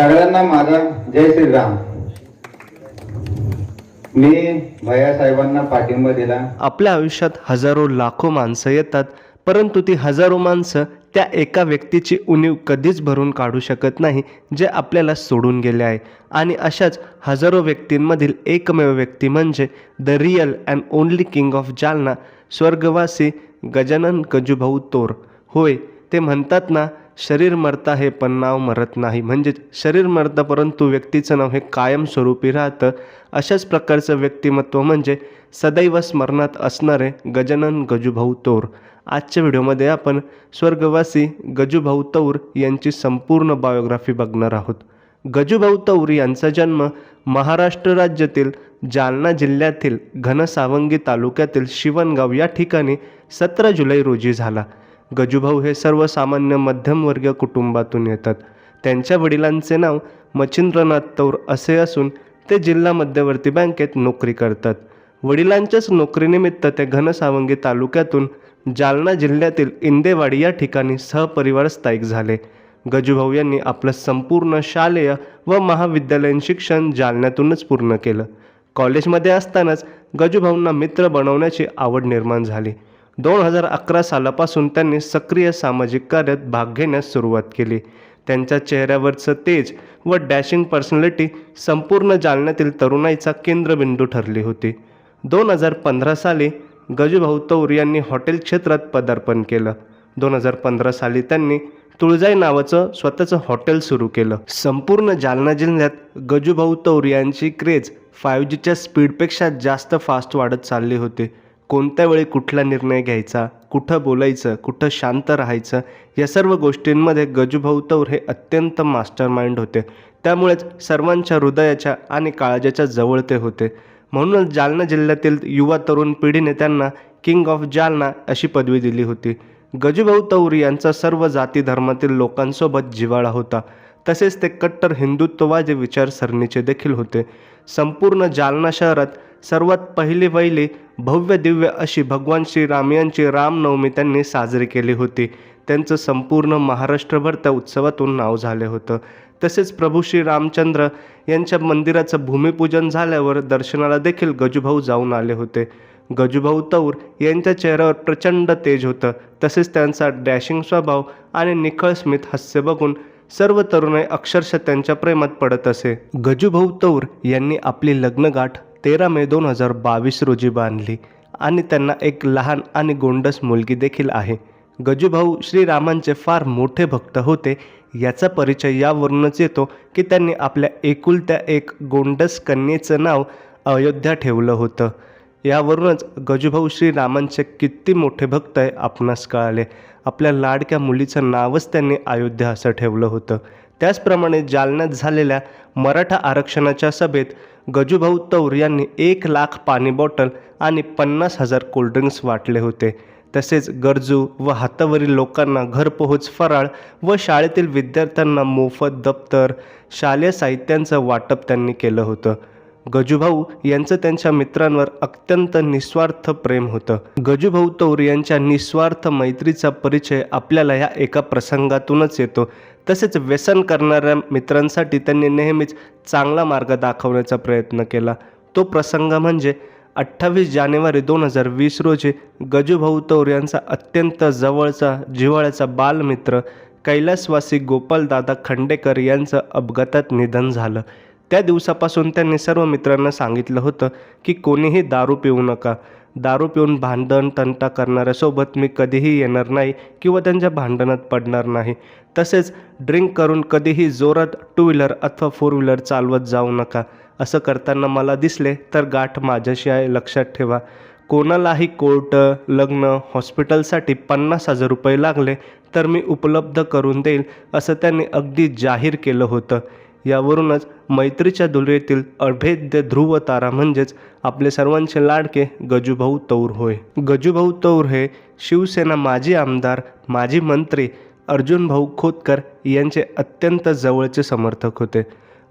सगळ्यांना माझा जय श्रीराम. मी भैया साहेबांना पाठिंबा दिला. आपल्या आयुष्यात हजारो लाखो माणसं येतात, परंतु ती हजारो माणसं त्या एका व्यक्तीची उणीव कधीच भरून काढू शकत नाही जे आपल्याला सोडून गेले आहे. आणि अशाच हजारो व्यक्तींमधील एकमेव व्यक्ती म्हणजे the real and only king of Jalna, स्वर्गवासी गजानन गजूभाऊ तोर. होय, ते म्हणतात ना, शरीर मरता हे पण नाव मरत नाही. म्हणजेच शरीर मरतं परंतु व्यक्तीचं नाव हे कायमस्वरूपी राहतं. अशाच प्रकारचं व्यक्तिमत्व म्हणजे सदैव स्मरणात असणारे गजानन गजूभाऊ तोर. आजच्या व्हिडिओमध्ये आपण स्वर्गवासी गजूभाऊ तौर यांची संपूर्ण बायोग्राफी बघणार आहोत. गजूभाऊ तौर यांचा जन्म महाराष्ट्र राज्यातील जालना जिल्ह्यातील घनसावंगी तालुक्यातील शिवणगाव या ठिकाणी 17 जुलै रोजी झाला. गजूभाऊ हे सर्वसामान्य मध्यमवर्गीय कुटुंबातून येतात. त्यांच्या वडिलांचे नाव मच्छिंद्रनाथ तौर असे असून ते जिल्हा मध्यवर्ती बँकेत नोकरी करतात. वडिलांच्याच नोकरीनिमित्त ते घनसावंगी तालुक्यातून जालना जिल्ह्यातील इंदेवाडी या ठिकाणी सहपरिवार स्थायिक झाले. गजूभाऊ यांनी आपलं संपूर्ण शालेय व महाविद्यालयीन शिक्षण जालन्यातूनच पूर्ण केलं. कॉलेजमध्ये असतानाच गजूभाऊंना मित्र बनवण्याची आवड निर्माण झाली. 2011 सालापासून त्यांनी सक्रिय सामाजिक कार्यात भाग घेण्यास सुरुवात केली. त्यांच्या चेहऱ्यावरचं तेज व डॅशिंग पर्सनॅलिटी संपूर्ण जालन्यातील तरुणाईचा केंद्रबिंदू ठरली होती. 2015 साली गजूभाऊ तौर यांनी हॉटेल क्षेत्रात पदार्पण केलं. 2015 साली त्यांनी तुळजाई नावाचं स्वतःचं हॉटेल सुरू केलं. संपूर्ण जालना जिल्ह्यात गजूभाऊ तौर यांची क्रेज 5Gच्या स्पीडपेक्षा जास्त फास्ट वाढत चालली होती. कोणत्या वेळी कुठला निर्णय घ्यायचा, कुठं बोलायचं, कुठं शांत राहायचं, या सर्व गोष्टींमध्ये गजूभाऊ तौर हे अत्यंत मास्टर माइंड होते. त्यामुळेच सर्वांच्या हृदयाच्या आणि काळजाच्या जवळ ते होते. म्हणूनच जालना जिल्ह्यातील युवा तरुण पिढीने त्यांना किंग ऑफ जालना अशी पदवी दिली होती. गजूभाऊ तौर यांचा सर्व जाती धर्मातील लोकांसोबत जिव्हाळा होता. तसेच ते कट्टर हिंदुत्ववादी विचारसरणीचे देखील होते. संपूर्ण जालना शहरात सर्वात पहिली भव्य दिव्य अशी भगवान श्रीराम यांची रामनवमी त्यांनी साजरी केली होती. त्यांचं संपूर्ण महाराष्ट्रभर त्या उत्सवातून नाव झाले होतं. तसेच प्रभू श्री रामचंद्र यांच्या मंदिराचं भूमिपूजन झाल्यावर दर्शनाला देखील गजूभाऊ जाऊन आले होते. गजूभाऊ तौर यांच्या चेहऱ्यावर प्रचंड तेज होतं. तसेच त्यांचा डॅशिंग स्वभाव आणि निखळ स्मित हास्य बघून सर्व तरुणाई अक्षरशः त्यांच्या प्रेमात पडत असे. गजूभाऊ तौर यांनी आपली लग्नगाठ 13 मे 2022 रोजी बांधली आणि त्यांना एक लहान आणि गोंडस मुलगी देखील आहे. गजूभाऊ श्रीरामांचे फार मोठे भक्त होते. याचा परिचय यावरूनच येतो की त्यांनी आपल्या एकुलत्या एक गोंडस कन्येचं नाव अयोध्या ठेवलं होतं. यावरूनच गजूभाऊ श्रीरामांचे किती मोठे भक्त आहे आपणास कळाले. आपल्या लाडक्या मुलीचं नावच त्यांनी अयोध्या असं ठेवलं होतं. त्याचप्रमाणे जालन्यात झालेल्या मराठा आरक्षणाच्या सभेत गजूभाऊ तौर यांनी 1,00,000 पाणी बॉटल आणि 50,000 कोल्ड्रिंक्स वाटले होते. तसेच गरजू व हातावरील लोकांना घरपोहोच फराळ व शाळेतील विद्यार्थ्यांना मोफत दप्तर, शालेय साहित्यांचं वाटप त्यांनी केलं होतं. गजूभाऊ यांचं त्यांच्या मित्रांवर अत्यंत निस्वार्थ प्रेम होतं. गजूभाऊ तौर यांच्या निस्वार्थ मैत्रीचा परिचय आपल्याला ह्या एका प्रसंगातूनच येतो. तसेच व्यसन करणाऱ्या मित्रांसाठी त्यांनी नेहमीच चांगला मार्ग दाखवण्याचा प्रयत्न केला. तो प्रसंग म्हणजे 28 जानेवारी 2020 रोजी गजूभाऊ तौर यांचा अत्यंत जवळचा जिव्हाळ्याचा बालमित्र कैलासवासी गोपालदादा खंडेकर यांचं अपघातात निधन झालं. त्या दिवसापासून त्यांनी सर्व मित्रांना सांगितलं होतं की कोणीही दारू पिऊ नका. दारू पिऊन भांडण तंटा करणाऱ्यासोबत मी कधीही येणार नाही किंवा त्यांच्या भांडणात पडणार नाही. तसेच ड्रिंक करून कधीही जोरात 2 व्हीलर अथवा 4 व्हीलर चालवत जाऊ नका. असं करताना मला दिसले तर गाठ माझ्याशी आहे, लक्षात ठेवा. कोणालाही कोर्ट, लग्न, हॉस्पिटलसाठी 50,000 रुपये लागले तर मी उपलब्ध करून देईल असं त्यांनी अगदी जाहीर केलं होतं. यावरूनच मैत्रीच्या दुरेतील अभेद्य ध्रुव तारा म्हणजेच आपले सर्वांचे लाडके गजूभाऊ तौर होय. गजूभाऊ तौर हे शिवसेना माजी आमदार, माजी मंत्री अर्जुनभाऊ खोतकर यांचे अत्यंत जवळचे समर्थक होते.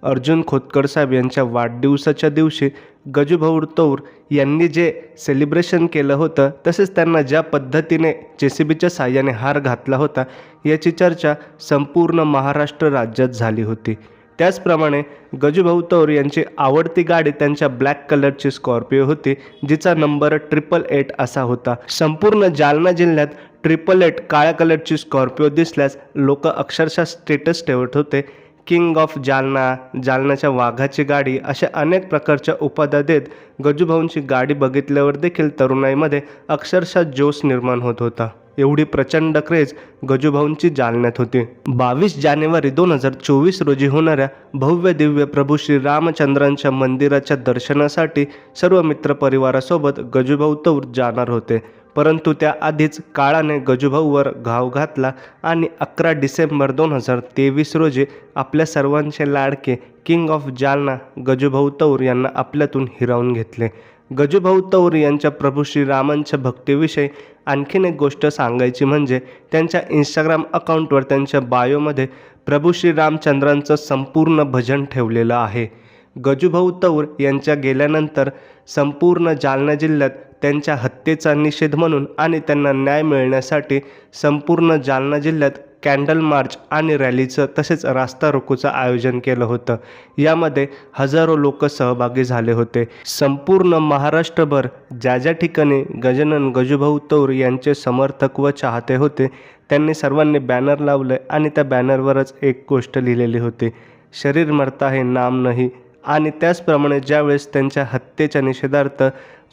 अर्जुन खोतकर साहेब यांच्या वाढदिवसाच्या दिवशी गजूभाऊ तौर यांनी जे सेलिब्रेशन केलं होतं, तसेच त्यांना ज्या पद्धतीने JCBच्या साहाय्याने हार घातला होता, याची चर्चा संपूर्ण महाराष्ट्र राज्यात झाली होती. त्याचप्रमाणे गजूभाऊ तौर यांची आवडती गाडी त्यांच्या ब्लॅक कलरची स्कॉर्पिओ होती, जिचा नंबर 888 असा होता. संपूर्ण जालना जिल्ह्यात 888 काळ्या कलरची स्कॉर्पिओ दिसल्यास लोक अक्षरशः स्टेटस ठेवत होते. किंग ऑफ जालना, जालन्याच्या वाघाची गाडी अशा अनेक प्रकारच्या उपाध्या देत गजूभाऊंची गाडी बघितल्यावर देखील तरुणाईमध्ये अक्षरशः जोश निर्माण होत होता. एवढी प्रचंड क्रेज गजूभाऊंची जालन्यात होती. 22 जानेवारी 2024 रोजी होणाऱ्या भव्य दिव्य प्रभू श्री रामचंद्रांच्या मंदिराच्या दर्शनासाठी सर्व मित्रपरिवारासोबत गजूभाऊ तौर जाणार होते. परंतु त्याआधीच काळाने गजूभाऊवर घाव घातला आणि 11 डिसेंबर 2023 रोजी आपल्या सर्वांचे लाडके किंग ऑफ जालना गजूभाऊ तौर यांना आपल्यातून हिरावून घेतले. गजूभाऊ तौर यांच्या प्रभू श्रीरामांच्या भक्तीविषयी आणखीन एक गोष्ट सांगायची म्हणजे त्यांच्या इंस्टाग्राम अकाउंटवर त्यांच्या बायोमध्ये प्रभू श्रीरामचंद्रांचं संपूर्ण भजन ठेवलेलं आहे. गजूभाऊ तौर यांच्या गेल्यानंतर संपूर्ण जालना जिल्ह्यात त्यांच्या हत्येचा निषेध म्हणून आणि त्यांना न्याय मिळण्यासाठी संपूर्ण जालना जिल्ह्यात कॅन्डल मार्च आणि रॅलीचं तसेच रास्ता रोकोचं आयोजन केलं होतं. यामध्ये हजारो लोक सहभागी झाले होते. संपूर्ण महाराष्ट्रभर ज्या ज्या ठिकाणी गजानन गजूभाऊ तौर यांचे समर्थक व चाहते होते त्यांनी सर्वांनी बॅनर लावले आणि त्या बॅनरवरच एक गोष्ट लिहिलेली होती, शरीर मरता है नाम नहीं. आणि त्याचप्रमाणे ज्यावेळेस त्यांच्या हत्येच्या निषेधार्थ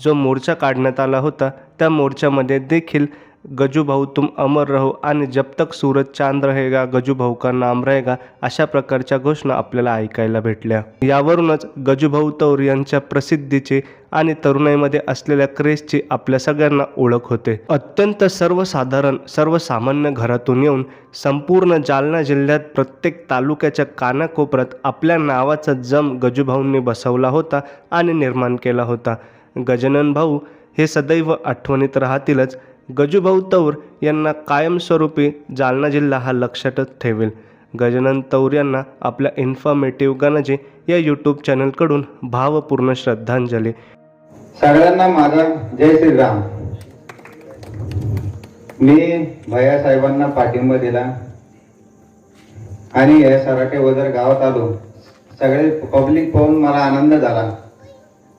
जो मोर्चा काढण्यात आला होता त्या मोर्चामध्ये देखील गजूभाऊ तुम अमर रहो आणि जब तक सूरज चांद रहेगा गजूभाऊ का नाम रहेगा अशा प्रकारच्या घोषणा आपल्याला ऐकायला भेटल्या. यावरूनच गजूभाऊ तौर यांच्या प्रसिद्धीची आणि तरुणाईमध्ये असलेल्या क्रेजची आपल्या सगळ्यांना ओळख होते. अत्यंत सर्वसाधारण सर्वसामान्य घरातून येऊन संपूर्ण जालना जिल्ह्यात प्रत्येक तालुक्याच्या कानाकोपऱ्यात आपल्या नावाचा जम गजूभाऊंनी बसवला होता आणि निर्माण केला होता. गजानन भाऊ हे सदैव आठवणीत राहतीलच. गजूभाऊ तौर यांना कायमस्वरूपी जालना जिल्हा हा लक्षातच ठेवेल. गजानन तौर यांना आपल्या इन्फॉर्मेटिव्ह गणजी या यूट्यूब चॅनलकडून भावपूर्ण श्रद्धांजली. सगळ्यांना माझा जय श्रीराम. मी भैयासाहेबांना पाठिंबा दिला आणि या सराटे वजर गावात आलो. सगळे पब्लिक पाहून मला आनंद झाला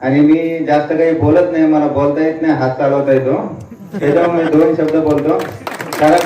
आणि मी जास्त काही बोलत नाही, मला बोलता येत नाही, हात चालवता येतो, त्याच्यामुळे 2 शब्द बोलतो. कारण